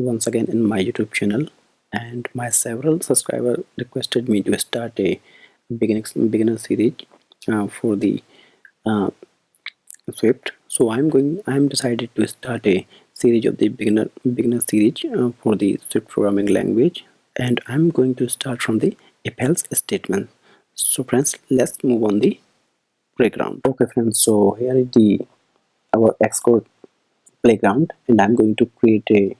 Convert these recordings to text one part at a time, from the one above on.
once again in my YouTube channel, and my several subscribers requested me to start a beginner series for the uh, Swift. So I'm decided to start a series of the beginner series for the Swift programming language, and I'm going to start from the if else statement. So friends, let's move on the playground. Okay friends, so here is the our Xcode playground, and I'm going to create a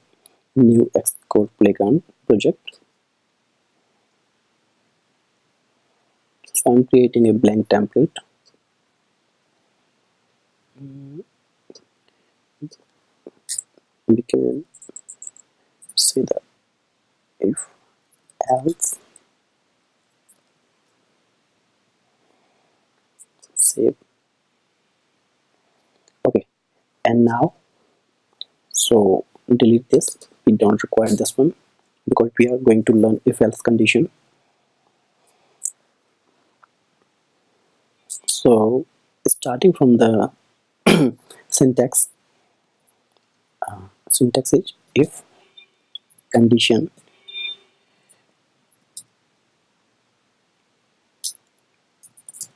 new Xcode playground project. So I'm creating a blank template. We can say that if else save. Okay, and now so delete this. We don't require this one because we are going to learn if else condition. So starting from the syntax, syntax is if condition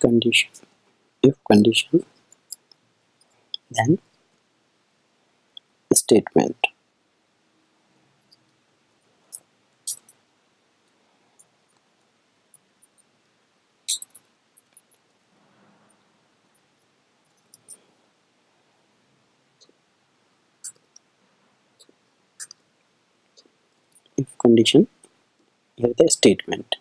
condition if condition then statement. If condition, here the statement,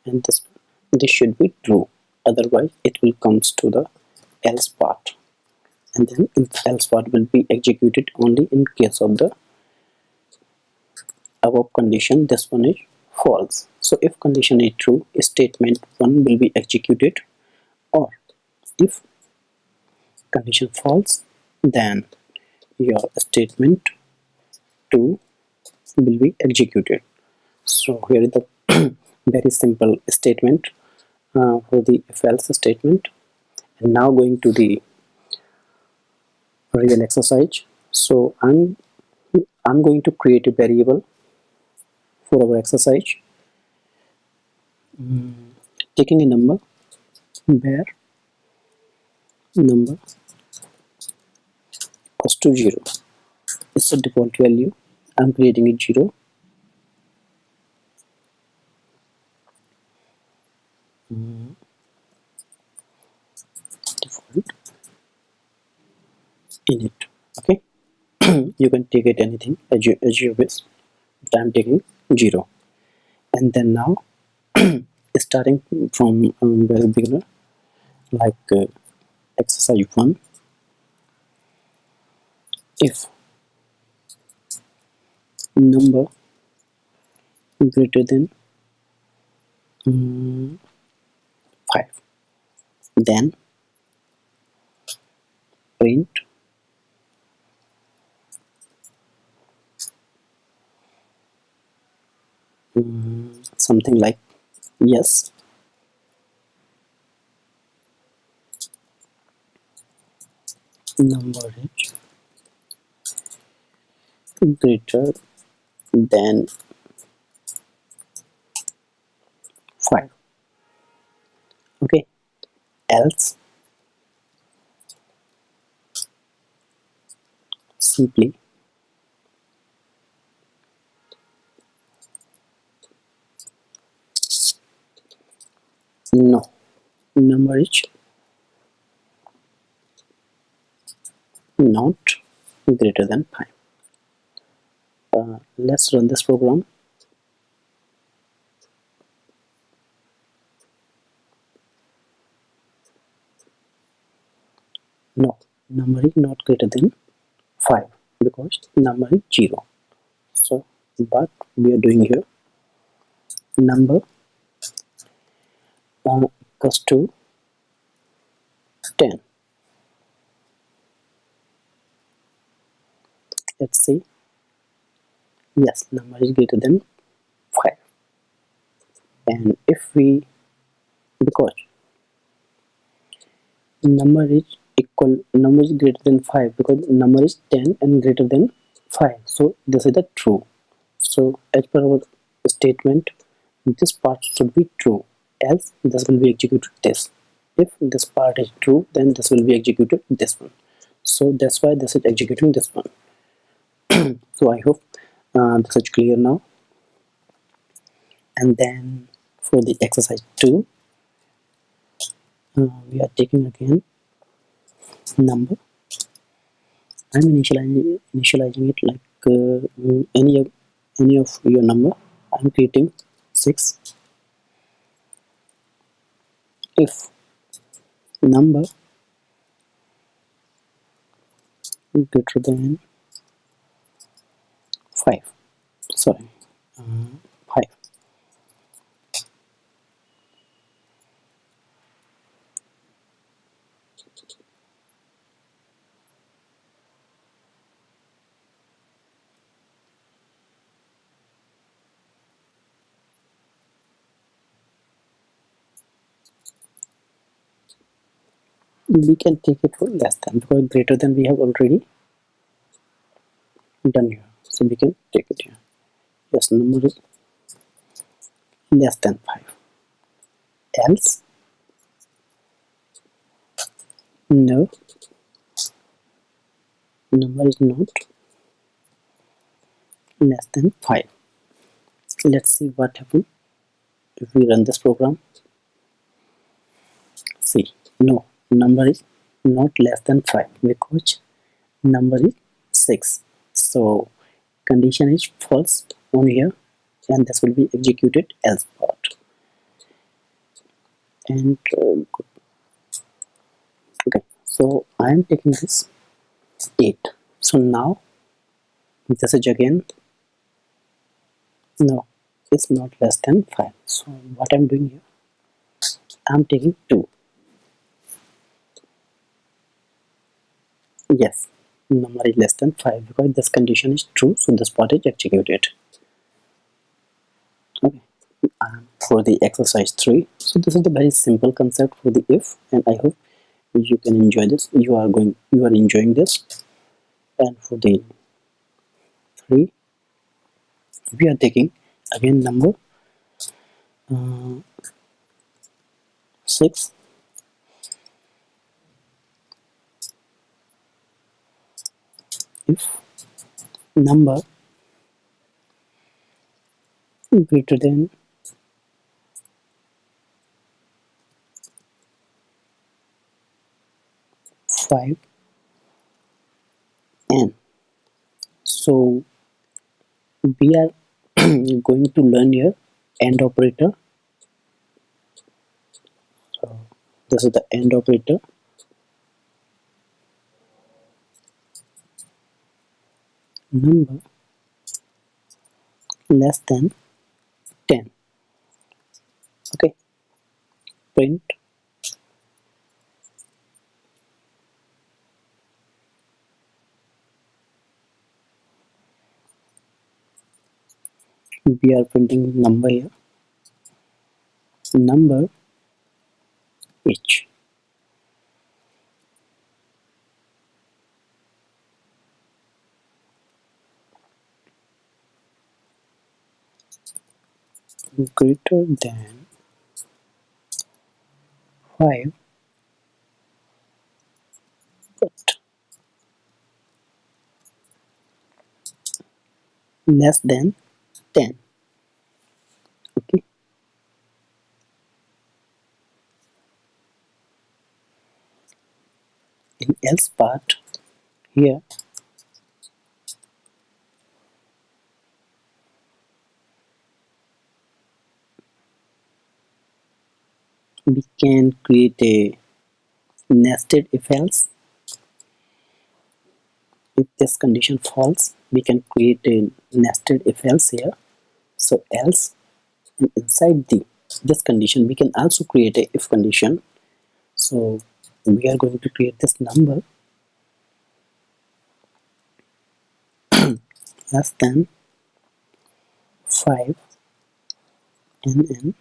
and this should be true, otherwise it will comes to the else part, and then else part will be executed only in case of the above condition. This one is false. So if condition is true, statement 1 will be executed, or if condition false, then your statement 2 will be executed. So here is the very simple statement for the if else statement. And now going to the real exercise. So I'm going to create a variable for our exercise, taking a number where number equals to 0. It's a default value. I'm creating it 0. Default init. Okay, you can take it anything as you wish, but I'm taking 0. And then now starting from very beginner, like exercise 1, if number greater than 5, then print something like yes, number is greater than 5. Okay, else simply no, number is not greater than 5. Let's run this program. No, number is not greater than 5 because number is 0. So what we are doing here, number equals to 10. Let's see. Yes, number is greater than 5. And if we, because number is greater than 5, because number is 10 and greater than 5, so this is the true. So as per our statement, this part should be true, else this will be executed this. If this part is true, then this will be executed this one. So that's why this is executing this one. So I hope this is clear now. And then for the exercise 2, we are taking again number. I'm initializing it like any of your number. I'm creating 6. If number greater than 5, sorry, 5, we can take it for less than, because greater than we have already done here, so we can take it here. Yes, number is less than 5, else no, number is not less than 5. Let's see what happens if we run this program. See, no, number is not less than 5 because number is 6. So condition is false on here, and this will be executed else part. And okay, so I am taking this 8. So now this is again no, it's not less than 5. So what I'm doing here, I'm taking 2. Yes, number is less than 5 because this condition is true, so this part is executed. Okay, for the exercise 3, so this is the very simple concept for the if, and I hope you can enjoy this. You are enjoying this. And for the 3, we are taking again number 6. If number greater than 5 n, so we are going to learn here AND operator. So this is the AND operator. Number less than 10. Okay, print we are printing number here, number h. Greater than 5 but less than 10. Okay, in else part here we can create a nested if else. If this condition false, we can create a nested if else here. So else, and inside the this condition we can also create a if condition. So we are going to create this number less than 5 n.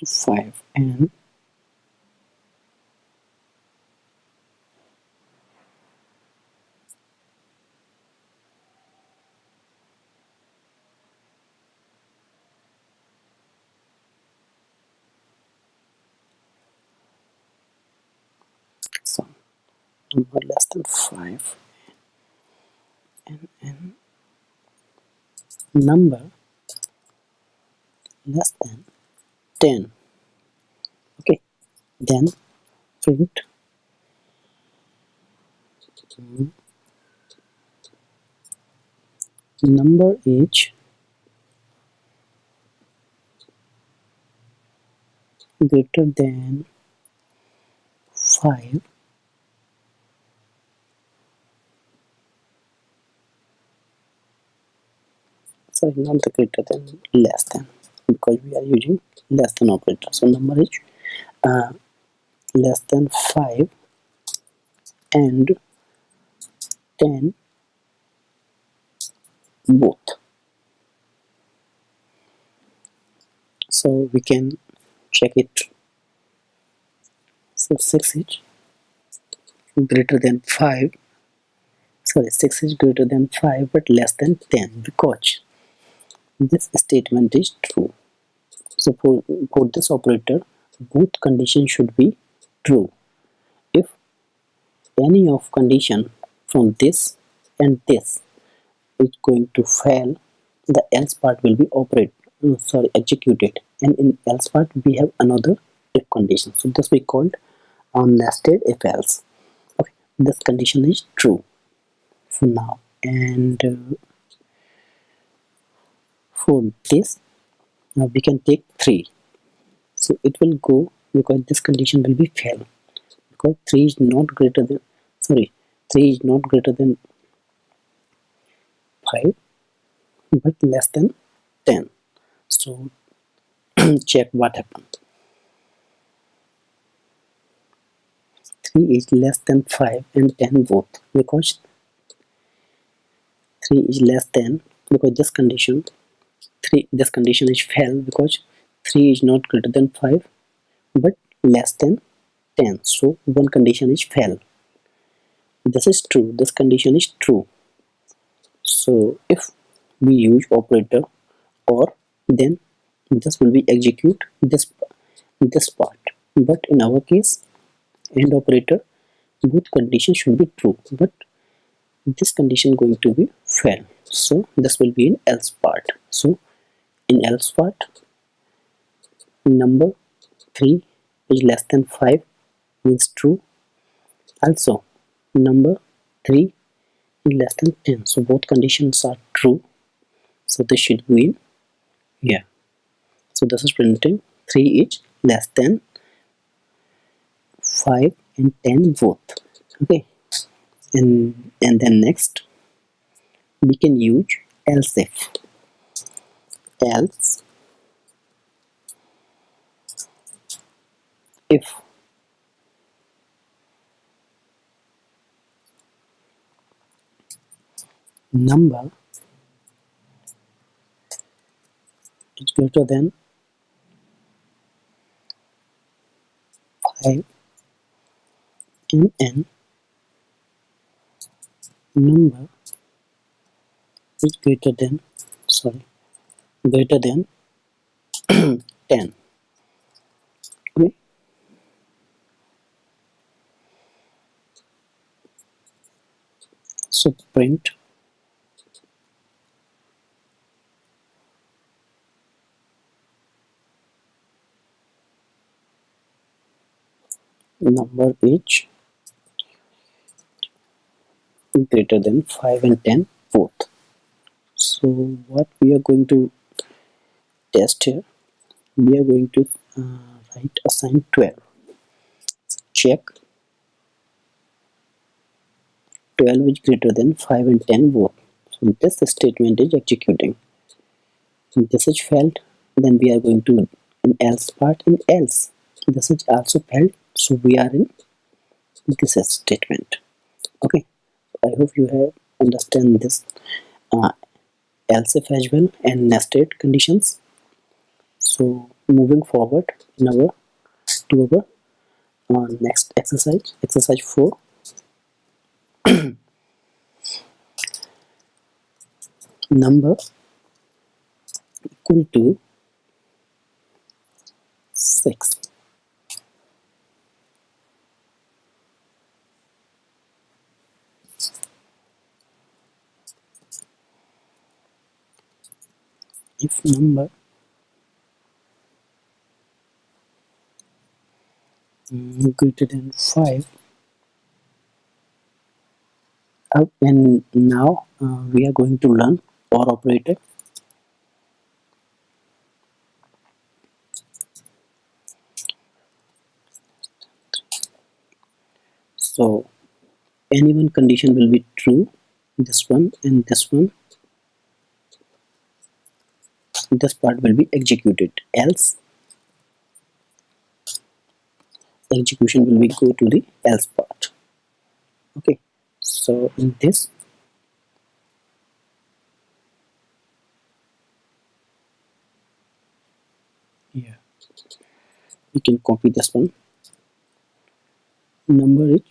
5 and so number less than 5 and number less than 10. Okay, then print number is greater than 5. Sorry, not the greater than, less than, because we are using less than operator. So number is uh, less than 5 and 10 both. So we can check it. So 6 is greater than 5. Sorry, 6 is greater than 5 but less than 10, because this statement is true. So for this operator, both conditions should be true. If any of condition from this and this is going to fail, the else part will be executed, and in else part we have another if condition. So this we called nested if else. Okay, this condition is true for now, and for this we can take 3. So it will go, because this condition will be fail, because 3 is not greater than 3 is not greater than 5 but less than 10. So check what happened. 3 is less than 5 and 10 both, because 3 is less than, because this condition is fail, because 3 is not greater than 5 but less than 10. So one condition is fail. This is true, this condition is true. So if we use operator or, then this will be execute this part. But in our case, and operator, both conditions should be true, but this condition going to be fail. So this will be in else part. So in else part, number 3 is less than 5 means true. Also number 3 is less than 10. So both conditions are true. So this should be in here. So this is printing 3 is less than 5 and 10 both. Okay, and then next we can use else if. Else if number is greater than 5 and n, number is greater than greater than 10. Okay, so print number is greater than 5 and 10 both. So what we are going to test here, we are going to write assign 12. Check 12 is greater than 5 and 10 both. So this statement is executing. If this is failed, then we are going to an else part, and else this is also failed, so we are in this statement. Okay, I hope you have understand this else if as well and nested conditions. So moving forward in our to our next exercise 4. Number equal to 6. If number greater than 5, and now we are going to learn OR operator. So any one condition will be true, this one and this one, this part will be executed, else execution will be go to the else part. Okay, so in this here you can copy this one. Number is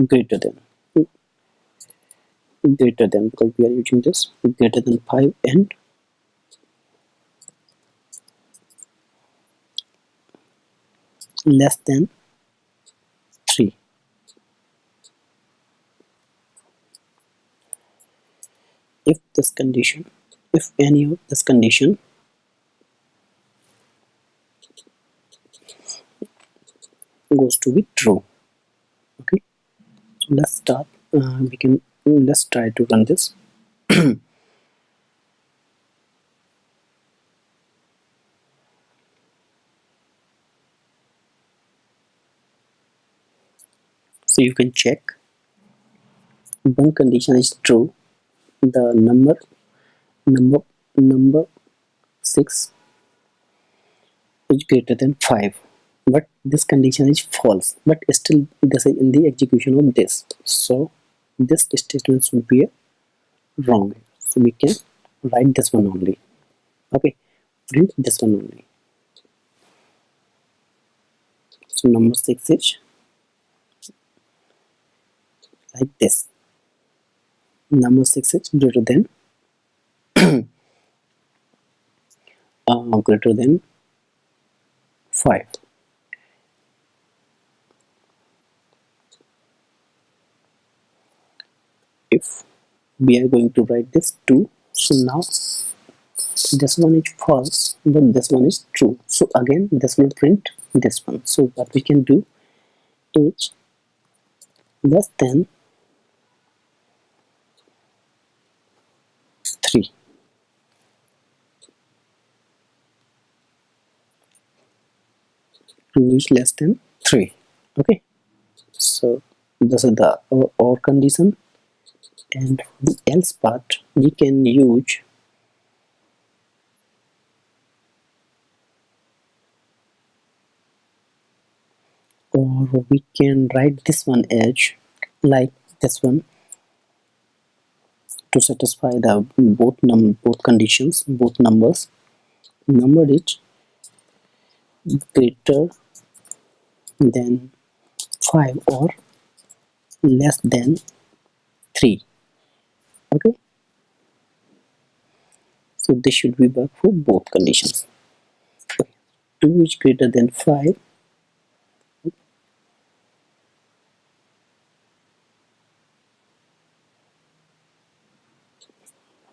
greater than because we are using this, greater than 5 and less than 3. If this condition, if any of this condition goes to be true. Okay, so let's start. Let's try to run this. So you can check one condition is true, the number 6 is greater than 5, but this condition is false, but still this is in the execution of this, so this statement should be wrong, so we can write this one only. Okay, print this one only. So number 6 is like this. Number 6 is greater than 5. If we are going to write this 2, so now this one is false, but this one is true. So again, this will print this one. So what we can do is less than 3. Two is less than 3. Okay, so this is the OR condition, and for the else part we can use or we can write this one as like this one to satisfy the both conditions, both numbers. Number is greater than 5 or less than 3. Okay, so this should be work for both conditions. Okay. 2 is greater than 5.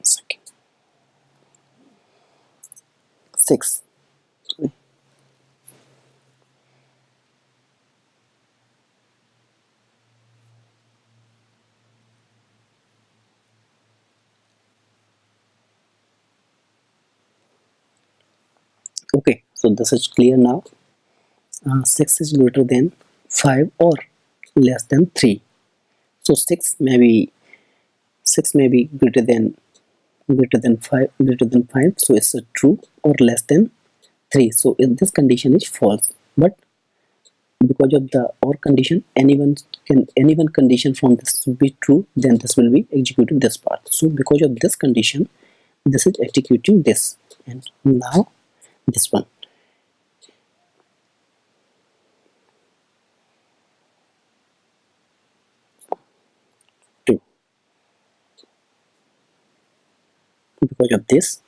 Second. 6. Sorry. Okay, so this is clear now. 6 is greater than 5 or less than 3. So 6 may be greater than 5, so it's a true, or less than 3, so if this condition is false. But because of the OR condition, any one condition from this will be true, then this will be executed this part. So because of this condition, this is executing this, and now this one. 2. Because of this,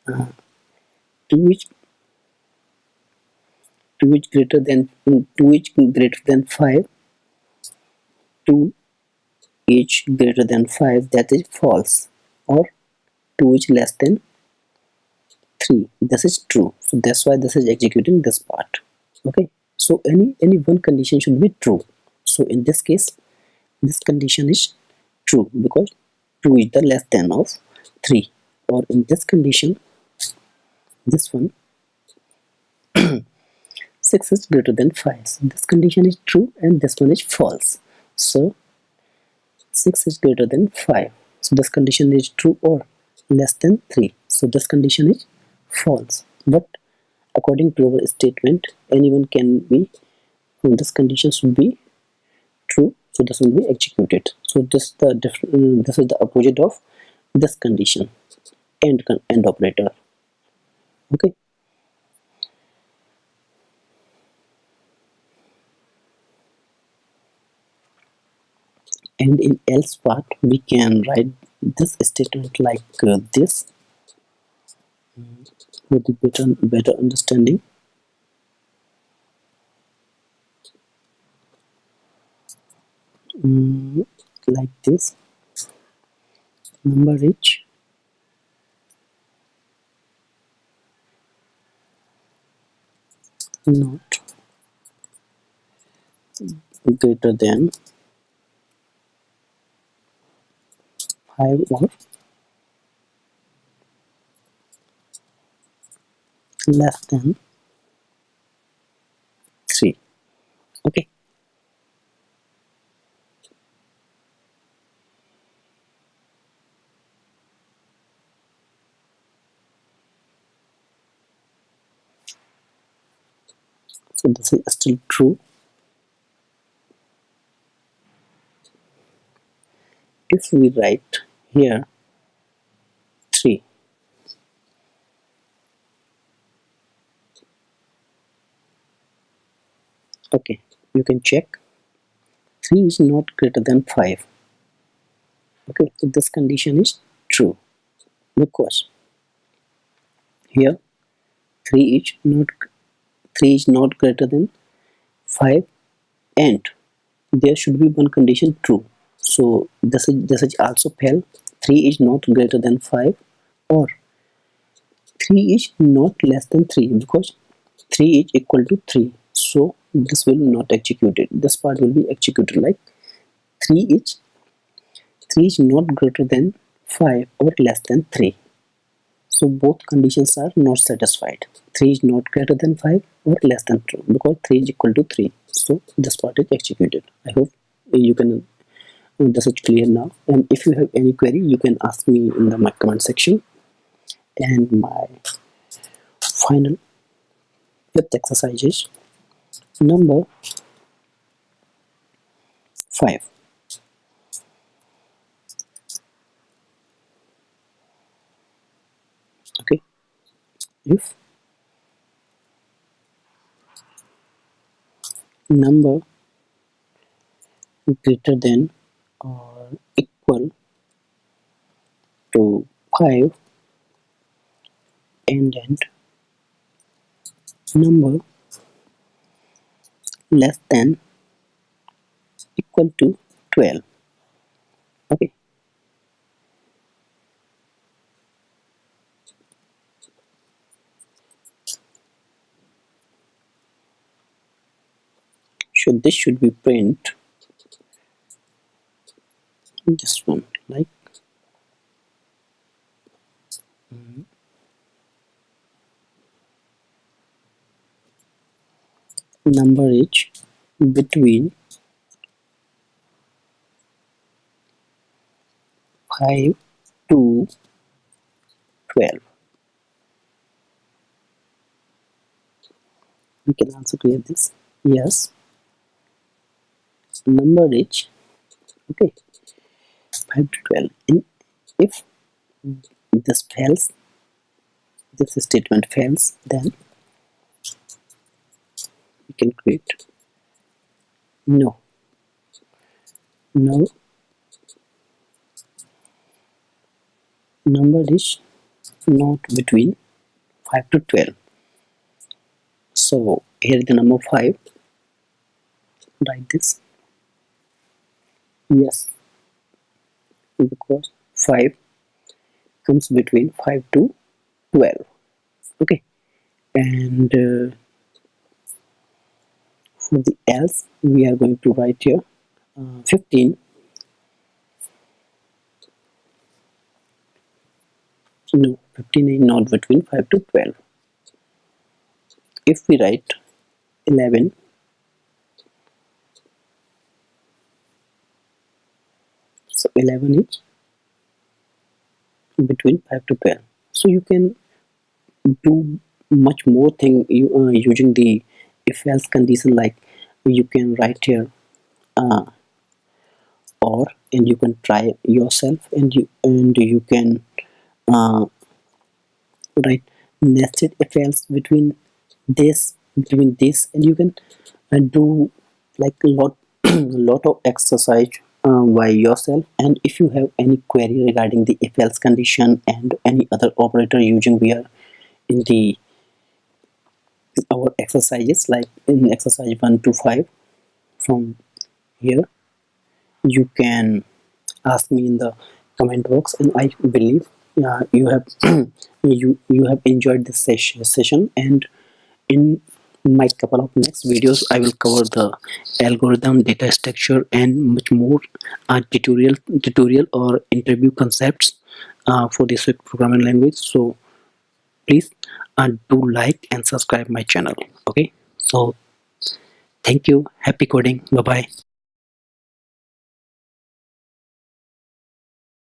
2 is 2 is greater than 5. 2 is greater than 5, that is false, or 2 is less than 3, this is true. So that's why this is executing this part. Okay, so any one condition should be true. So in this case, this condition is true because 2 is the less than of 3, or in this condition, this one, 6 is greater than 5. So this condition is true and this one is false. So 6 is greater than 5. So this condition is true or less than 3. So this condition is false. But according to our statement, anyone can be, this condition should be true. So this will be executed. So this is the opposite of this condition, and operator. Okay. And in else part, we can write this statement like this for the better understanding. Like this, number is not greater than 5 or less than 3. Okay. So this is still true. If we write here 3, okay, you can check 3 is not greater than 5. Okay, so this condition is true because here 3 is not greater than 5, and there should be one condition true. So this is also fail. 3 is not greater than 5, or 3 is not less than 3, because 3 is equal to 3. So this will not execute it. This part will be executed like 3 is not greater than 5 or less than 3. So both conditions are not satisfied. 3 is not greater than 5 or less than 2, because 3 is equal to 3. So this part is executed. I hope you can, this is clear now. And if you have any query, you can ask me in the my comment section. And my final fifth exercise is number 5. Okay, if number greater than or equal to 5, and number less than equal to 12. Okay, so this should be print this one like number is between 5 to 12. We can also create this. Yes, number is okay 5 to 12. And if this fails, this statement fails, then we can create no, no number is not between 5 to 12. So here is the number 5. Write this. Yes, because 5 comes between 5 to 12. Okay, and for the else we are going to write here 15. No, 15 is not between 5 to 12. If we write 11, so 11 is between 5 to 12. So you can do much more thing using the if else condition, like you can write here uh, or, and you can try yourself, and you can uh, write nested if else between this, and you can do like a lot lot of exercise by yourself. And if you have any query regarding the if else condition and any other operator using we are in the our exercises, like in exercise 1 to 5, from here you can ask me in the comment box, and I believe you have you have enjoyed this session. And in my couple of next videos I will cover the algorithm, data structure, and much more tutorial or interview concepts for the Swift programming language. So please do like and subscribe my channel. Okay, so thank you. Happy coding. Bye bye.